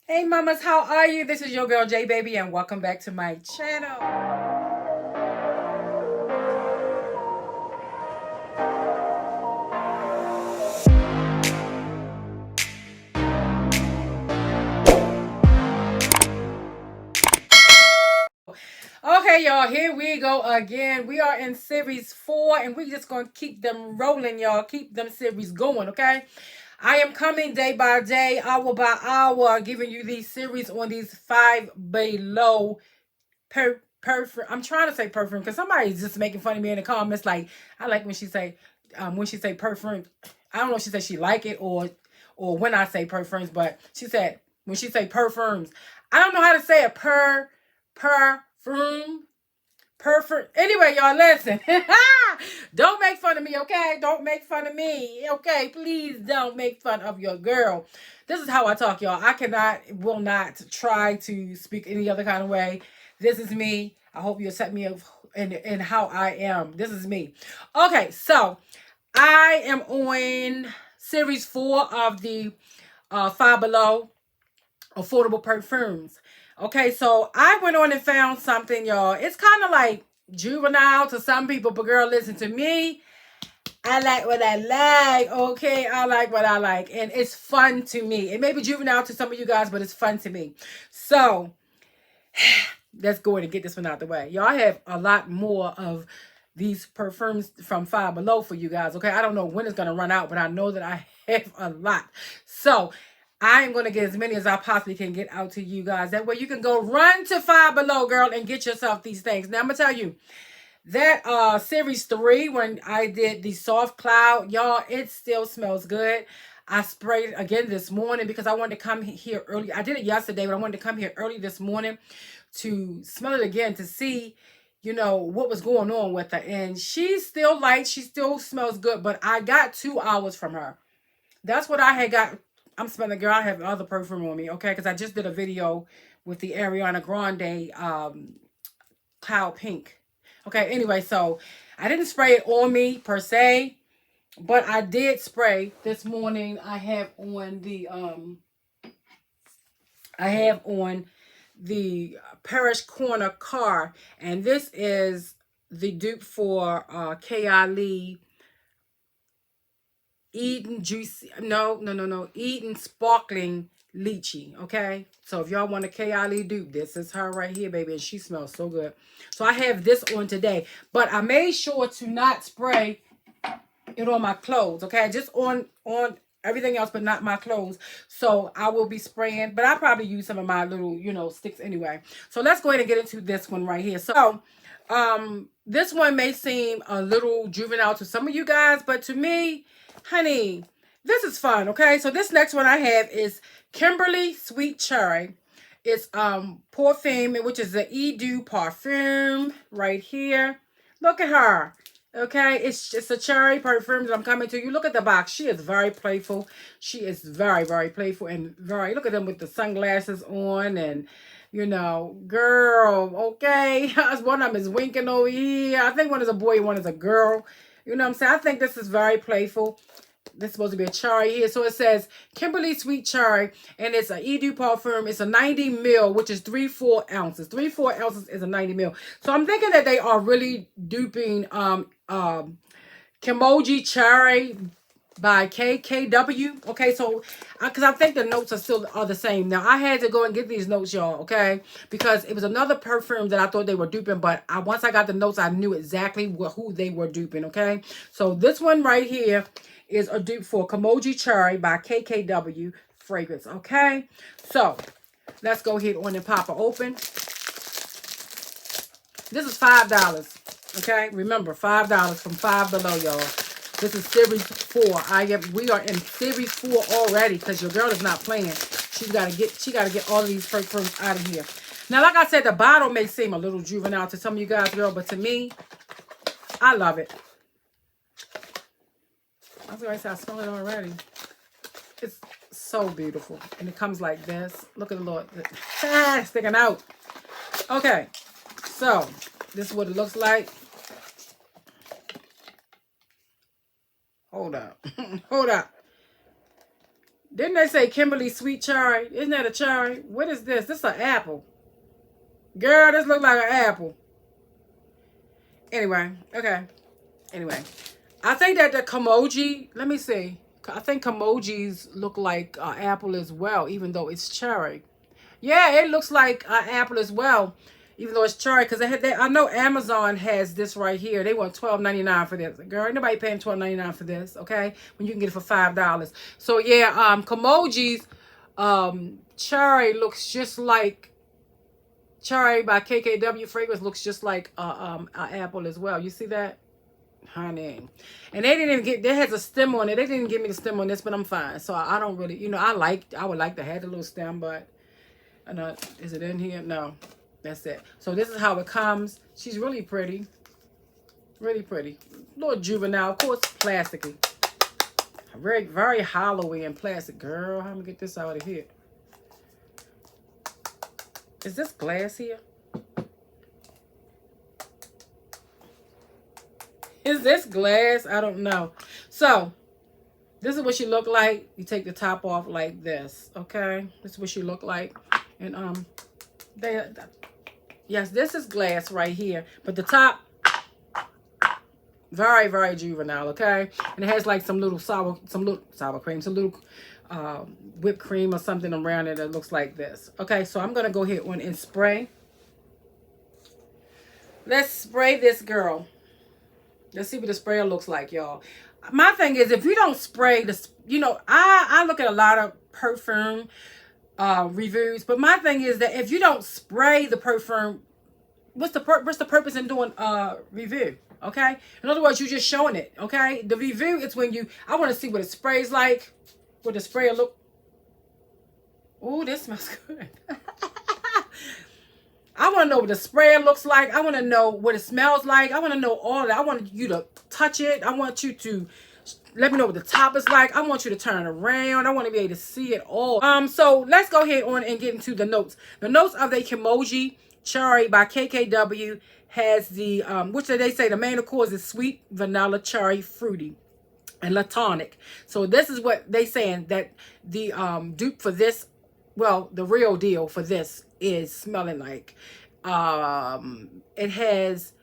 Hey mamas, how are you? This is your girl J Baby and welcome back to my channel. Okay, y'all, here we go again. We are in series 4 and we just going to keep them rolling, y'all. Keep them series going, okay? I am coming day by day, hour by hour, giving you these series on these five below perfume. I'm trying to say perfume because somebody's just making fun of me in the comments. Like, I like when she say perfume. I don't know if she said she like it or when I say perfumes, but she said when she say perfumes. I don't know how to say it. Perfume. Perfect. Anyway, y'all, listen. Don't make fun of me, okay? Don't make fun of me, okay? Please don't make fun of your girl. This is how I talk, y'all. Will not try to speak any other kind of way. This is me. I hope you accept me in how I am. This is me. Okay, so I am on series 4 of the Five Below affordable perfumes. Okay, so I went on and found something, y'all. It's kind of like juvenile to some people, but girl, listen to me. I like what I like. Okay, I like what I like, and it's fun to me. It may be juvenile to some of you guys, but it's fun to me. So let's go ahead and get this one out the way. Y'all, I have a lot more of these perfumes from Five Below for you guys. Okay, I don't know when it's gonna run out, but I know that I have a lot. So I am going to get as many as I possibly can get out to you guys. That way you can go run to Five Below, girl, and get yourself these things. Now, I'm going to tell you, that series 3, when I did the soft cloud, y'all, it still smells good. I sprayed it again this morning because I wanted to come here early. I did it yesterday, but I wanted to come here early this morning to smell it again to see, what was going on with her. And she's still light. She still smells good, but I got 2 hours from her. That's what I had got. I'm smelling, girl. I have other perfume on me, okay? Because I just did a video with the Ariana Grande Cloud Pink. Okay, anyway, so I didn't spray it on me per se, but I did spray this morning. I have on the Parish Corner car, and this is the dupe for K.I. Eden juicy, no, Eden sparkling lychee. Okay, so if y'all want a K.I. dupe, this is her right here, baby, and she smells so good. So I have this on today, but I made sure to not spray it on my clothes. Okay, just on everything else, but not my clothes. So I will be spraying, but I probably use some of my little sticks anyway. So let's go ahead and get into this one right here. So this one may seem a little juvenile to some of you guys, but to me, honey, this is fun. Okay, so this next one I have is Kimberly Sweet Cherry. It's Perfume, which is the Eau Parfum right here. Look at her. Okay, it's just a cherry perfume that I'm coming to you. Look at the box. She is very playful. She is very, very playful and very, look at them with the sunglasses on and, girl, okay. One of them is winking over here. I think one is a boy, one is a girl. You know what I'm saying? I think this is very playful. This is supposed to be a cherry here. So it says Kimberly Sweet Cherry, and it's an Eau Parfum. It's a 90 mil, which is 3/4 ounces. 3/4 ounces is a 90 mil. So I'm thinking that they are really duping Kimoji Cherry by KKW. Okay, so because I think the notes are the same. Now I had to go and get these notes, y'all. Okay, because it was another perfume that I thought they were duping, but once I got the notes, I knew exactly who they were duping. Okay, so this one right here is a dupe for Kimoji Cherry by KKW fragrance. Okay, so let's go ahead on and pop it open. This is $5. Okay, remember $5 from Five Below, y'all. This is series 4. We are in series 4 already because your girl is not playing. She gotta get all of these perfumes out of here. Now, like I said, the bottle may seem a little juvenile to some of you guys, girl, but to me, I love it. I was gonna say I smell it already. It's so beautiful, and it comes like this. Look at the Lord, sticking out. Okay, so this is what it looks like. Hold up. Hold up. Didn't they say Kimberly Sweet Cherry? Isn't that a cherry? What is this? This is an apple. Girl, this looks like an apple. Anyway, okay. Anyway, I think that the Kimoji, let me see. I think Kimojis look like apple as well, even though it's cherry. Yeah, it looks like apple as well, even though it's cherry. Because I know Amazon has this right here. They want $12.99 for this. Girl, ain't nobody paying $12.99 for this, okay? When you can get it for $5. So yeah, Kimoji's cherry looks just like cherry by KKW fragrance looks just like a apple as well. You see that? Honey. And they didn't even get, there has a stem on it. They didn't give me the stem on this, but I'm fine. So I don't really, I would like to have the little stem, but I know, is it in here? No, that's it. So this is how it comes. She's really pretty. Really pretty. A little juvenile, of course, plasticky. Very, very hollowy and plastic. Girl, how am I gonna get this out of here? Is this glass here? Is this glass? I don't know. So, this is what she look like. You take the top off like this, okay? This is what she look like. And, yes, this is glass right here. But the top, very, very juvenile, okay? And it has like some little sour cream, some little whipped cream or something around it that looks like this. Okay, so I'm going to go ahead and spray. Let's spray this girl. Let's see what the sprayer looks like, y'all. My thing is, if you don't spray this, I look at a lot of perfume reviews, but my thing is that if you don't spray the perfume, what's the purpose in doing review? Okay, in other words, you're just showing it. Okay, the review is when I want to see what it sprays like, what the sprayer look. Ooh, this smells good. I want to know what the sprayer looks like. I want to know what it smells like. I want to know all that. I want you to touch it. I want you to let me know what the top is like. I want you to turn around. I want to be able to see it all. So let's go ahead on and get into the notes. The notes of the Kimoji Cherry by KKW has the, which they say the main accord is sweet, vanilla, cherry, fruity, and latonic. So this is what they saying that the dupe for this, well, the real deal for this is smelling like. It has,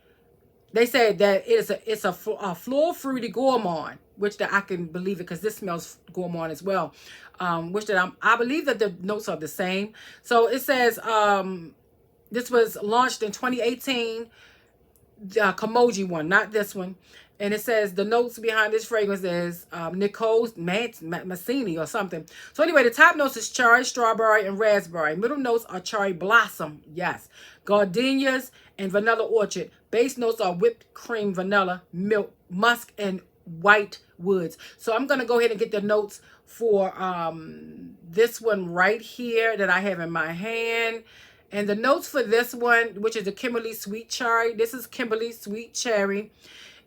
they said that it's a floral fruity gourmand, which that I can believe it because this smells gourmand as well. Which that I believe that the notes are the same. So it says this was launched in 2018. The Kimoji one, not this one. And it says the notes behind this fragrance is Nicole's Mancini or something. So anyway, the top notes is cherry, strawberry, and raspberry. Middle notes are cherry blossom, yes. Gardenias and vanilla orchard. Base notes are whipped cream, vanilla, milk, musk, and white woods. So I'm going to go ahead and get the notes for this one right here that I have in my hand. And the notes for this one, which is the Kimberly Sweet Cherry. This is Kimberly Sweet Cherry.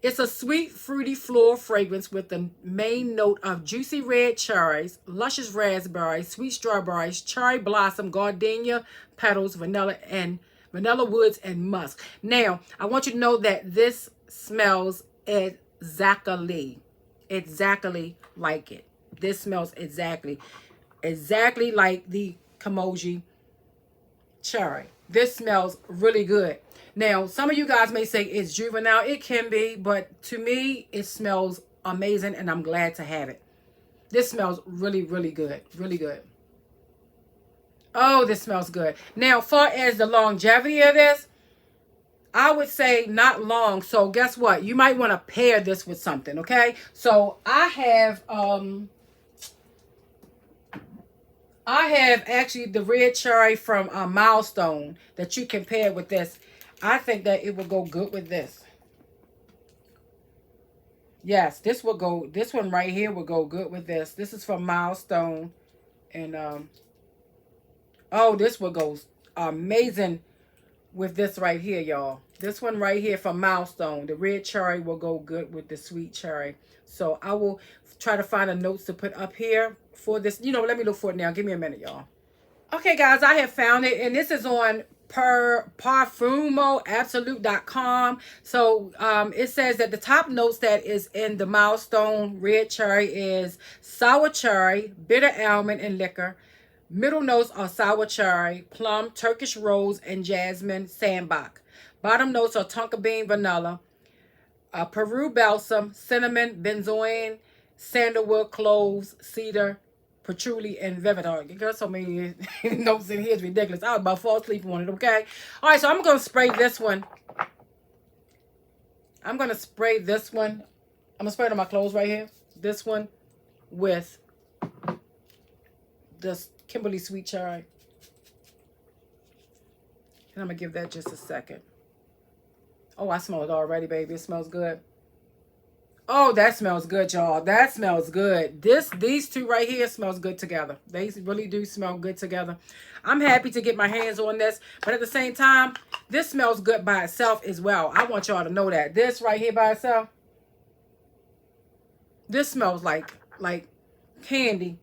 It's a sweet, fruity floral fragrance with the main note of juicy red cherries, luscious raspberries, sweet strawberries, cherry blossom, gardenia petals, vanilla woods, and musk. Now, I want you to know that this smells exactly like it. This smells exactly like the Kimoji Cherry. This smells really good. Now, some of you guys may say it's juvenile. It can be, but to me, it smells amazing, and I'm glad to have it. This smells really, really good. Really good. Oh, this smells good. Now, far as the longevity of this, I would say not long. So, guess what? You might want to pair this with something, okay? So, I have actually the red cherry from Milestone that you can pair with this. I think that it will go good with this. Yes, this one right here will go good with this. This is from Milestone. And, oh, this will go amazing with this right here, y'all. This one right here from Milestone. The red cherry will go good with the sweet cherry. So I will try to find the notes to put up here for this. Let me look for it now. Give me a minute, y'all. Okay, guys, I have found it. And this is on per parfumoabsolute.com. So it says that the top notes that is in the milestone red cherry is sour cherry, bitter almond, and liquor. Middle notes are sour cherry, plum, Turkish rose, and jasmine sandbach. Bottom notes are tonka bean, vanilla, Peru balsam, cinnamon, benzoin, sandalwood, cloves, cedar, patchouli, and vegetar. You got so many notes in here, it's ridiculous. I was about to fall asleep on it, okay? All right, so I'm going to spray this one. I'm going to spray this one. I'm going to spray it on my clothes right here. This one with this Kimberly Sweet Cherry. And I'm going to give that just a second. Oh, I smell it already, baby. It smells good. Oh, that smells good, y'all. That smells good. These two right here smells good together. They really do smell good together. I'm happy to get my hands on this, but at the same time, this smells good by itself as well. I want y'all to know that. This right here by itself, this smells like candy.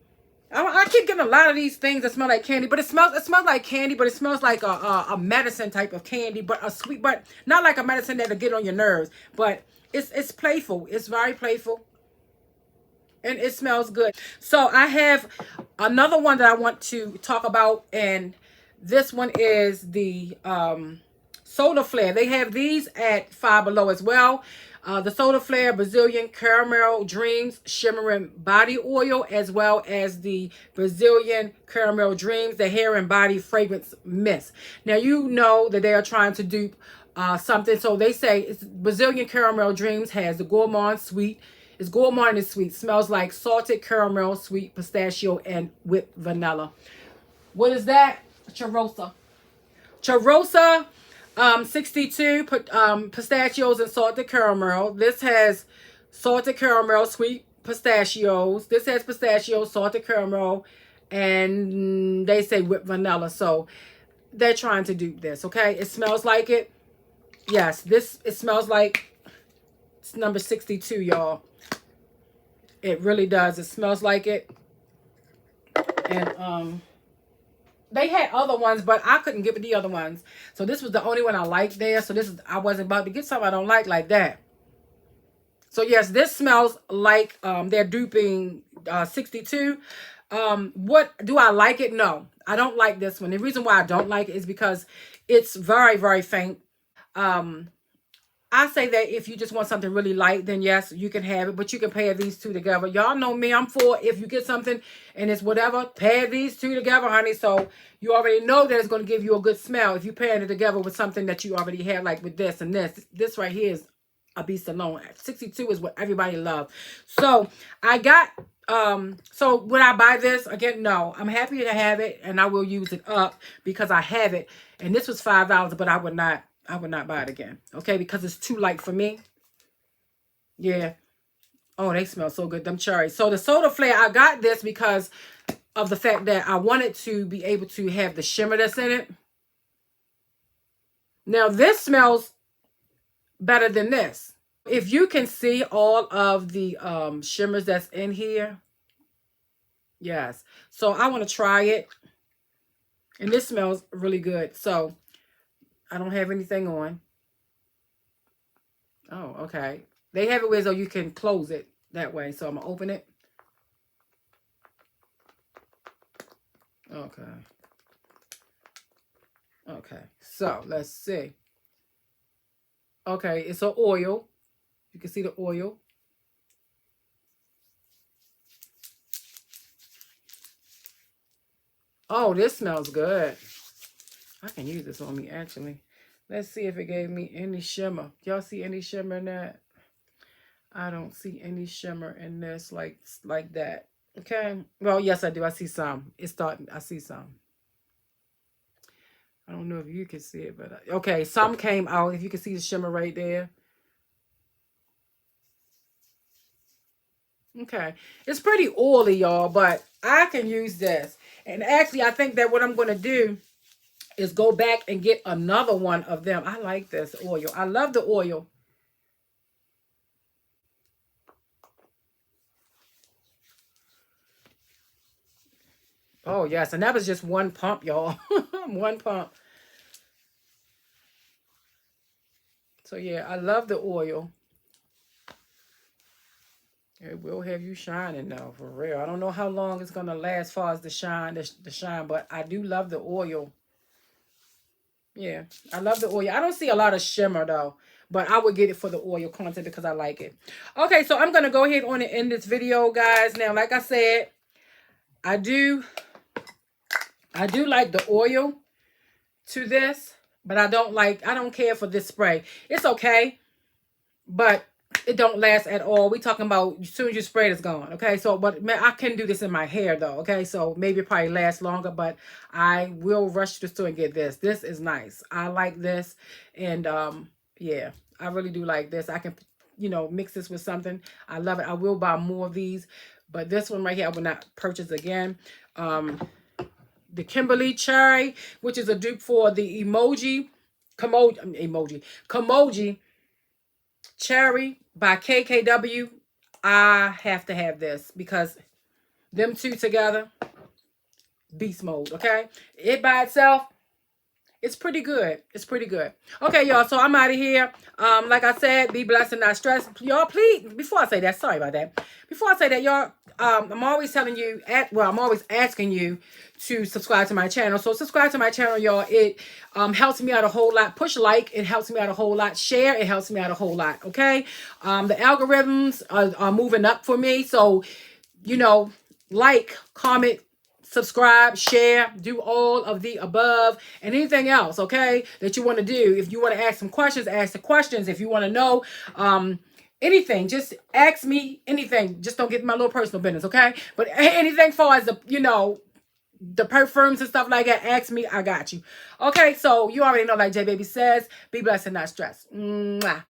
I keep getting a lot of these things that smell like candy, but it smells like candy, but it smells like a medicine type of candy, but a sweet, but not like a medicine that'll get on your nerves. But it's playful. It's very playful, and it smells good. So I have another one that I want to talk about, and this one is the Solar Flare. They have these at Five Below as well. The Solar Flare Brazilian Caramel Dreams Shimmering Body Oil, as well as the Brazilian Caramel Dreams, the Hair and Body Fragrance Mist. Now, you know that they are trying to dupe something. So they say it's Brazilian Caramel Dreams has the gourmand sweet. It's gourmand and sweet. Smells like salted caramel, sweet pistachio, and whipped vanilla. What is that? Charosa. Charosa 62 pistachios and salted caramel. This has salted caramel, sweet pistachios. This has pistachios, salted caramel, and they say whipped vanilla. So they're trying to do this, okay? It smells like it. Yes, it smells like it's number 62, y'all. It really does. It smells like it. And they had other ones, but I couldn't give it the other ones. So this was the only one I liked there. So I wasn't about to get something I don't like that. So yes, this smells like they're duping 62. What do I like it? No, I don't like this one. The reason why I don't like it is because it's very, very faint. I say that if you just want something really light, then yes, you can have it, but you can pair these two together. Y'all know me, I'm for if you get something and it's whatever, pair these two together, honey. So you already know that it's going to give you a good smell if you pair it together with something that you already have, like with this and this. This right here is a beast alone. 62 is what everybody loves. So I got, so would I buy this? Again, no. I'm happy to have it and I will use it up because I have it. And this was $5, but I would not buy it again. Okay, because it's too light for me. Yeah. Oh, they smell so good, them cherries. So the Soda Flare, I got this because of the fact that I wanted to be able to have the shimmer that's in it. Now, this smells better than this. If you can see all of the shimmers that's in here. Yes. So I want to try it. And this smells really good. So I don't have anything on. Oh, okay. They have it where so you can close it that way. So I'm going to open it. Okay. Okay. So let's see. Okay. It's an oil. You can see the oil. Oh, this smells good. I can use this on me, actually. Let's see if it gave me any shimmer. Y'all see any shimmer in that? I don't see any shimmer in this like that. Okay. Well, yes, I do. I see some. It's starting. I see some. I don't know if you can see it, but okay. Some came out. If you can see the shimmer right there. Okay. It's pretty oily, y'all, but I can use this. And actually, I think that what I'm going to do is go back and get another one of them. I like this oil. I love the oil. Oh, yes. And that was just one pump, y'all. One pump. So yeah, I love the oil. It will have you shining though, for real. I don't know how long it's gonna last as far as the shine, but I do love the oil. Yeah, I love the oil. I don't see a lot of shimmer though, but I would get it for the oil content because I like it. Okay, so I'm gonna go ahead on and end this video, guys. Now, like I said, I do like the oil to this, but I don't care for this spray. It's okay, but it don't last at all. We talking about as soon as you spray it's gone. Okay, so but man, I can do this in my hair though. Okay, so maybe it probably lasts longer, but I will rush to the store and get this. This is nice. I like this, and yeah, I really do like this. I can, you know, mix this with something. I love it. I will buy more of these, but this one right here I will not purchase again. The Kimberly Cherry, which is a dupe for the Kimoji Cherry by KKW. I have to have this because them two together, beast mode. Okay, it by itself, it's pretty good. It's pretty good. Okay, y'all. So I'm out of here. Like I said, be blessed and not stressed. Y'all, please. Before I say that, sorry about that. Before I say that, y'all, I'm always telling you. I'm always asking you to subscribe to my channel. So subscribe to my channel, y'all. It helps me out a whole lot. Push like. It helps me out a whole lot. Share. It helps me out a whole lot. Okay. The algorithms are moving up for me. So, you know, like, comment, subscribe, share, do all of the above and anything else, okay, that you want to do. If you want to ask some questions, ask the questions. If you want to know anything, just ask me anything. Just don't get in my little personal business, okay? But anything far as the, you know, the perfumes and stuff like that, ask me. I got you. Okay, so you already know, like J Baby says, be blessed and not stressed. Mwah.